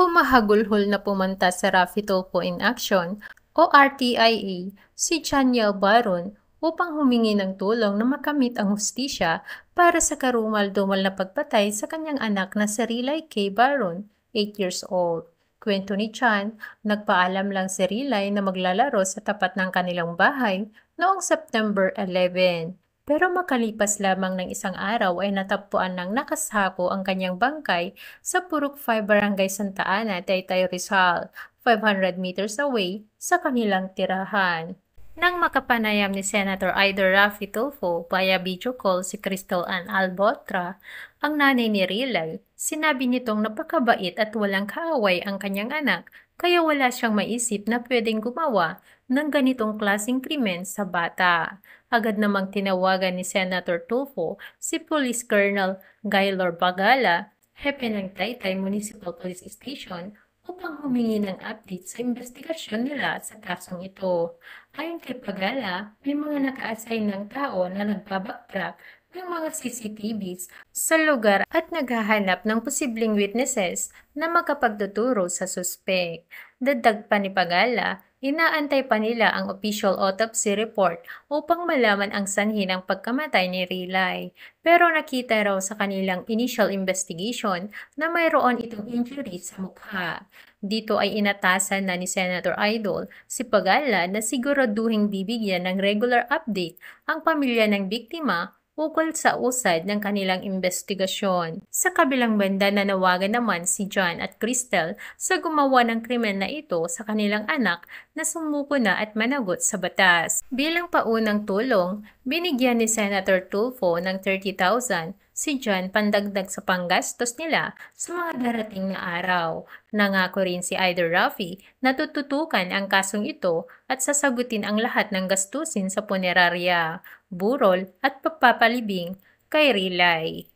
Humahagulhol na pumunta sa Raffy Tulfo in Action o RTIA si Chaniel Baron upang humingi ng tulong na makamit ang hustisya para sa karumal-dumal na pagpatay sa kanyang anak na si Riley K. Baron, 8 years old. Kwento ni Chan, nagpaalam lang si Riley na maglalaro sa tapat ng kanilang bahay noong September 11. Pero makalipas lamang ng isang araw ay natagpuan ng nakasako ang kanyang bangkay sa Purok 5 Barangay Santa Ana, Taytay Rizal, 500 meters away sa kanilang tirahan. Nang makapanayam ni Senator Idol Raffy Tulfo via video call si Crystal Ann Albotra, ang nanay ni Riley, sinabi nitong napakabait at walang kaaway ang kanyang anak kaya wala siyang maisip na pwedeng gumawa ng ganitong klaseng krimen sa bata. Agad namang tinawagan ni Senator Tulfo si Police Colonel Gaylor Bagala, hepe ng Taytay Municipal Police Station, upang humingi ng update sa investigasyon nila sa kasong ito. Ayon kay Pagala, may mga naka-assign ng tao na nagbabacktrack ng mga CCTVs sa lugar at naghahanap ng posibleng witnesses na makapagtuturo sa suspek. Dagdag pa ni Pagala, inaantay pa nila ang official autopsy report upang malaman ang sanhi ng pagkamatay ni Riley. Pero nakita raw sa kanilang initial investigation na mayroon itong injury sa mukha. Dito ay inatasan na ni Senator Idol si Pagala na siguraduhing bibigyan ng regular update ang pamilya ng biktima ukol sa usad ng kanilang investigasyon. Sa kabilang banda, nanawagan naman si John at Crystal sa gumawa ng krimen na ito sa kanilang anak na sumuko na at managot sa batas. Bilang paunang tulong, binigyan ni Senator Tulfo ng 30,000 si John pandagdag sa panggastos nila sa mga darating na araw. Nangako rin si Idol Raffy na tututukan ang kasong ito at sasagutin ang lahat ng gastusin sa punerarya, burol at pagpapalibing kay Riley.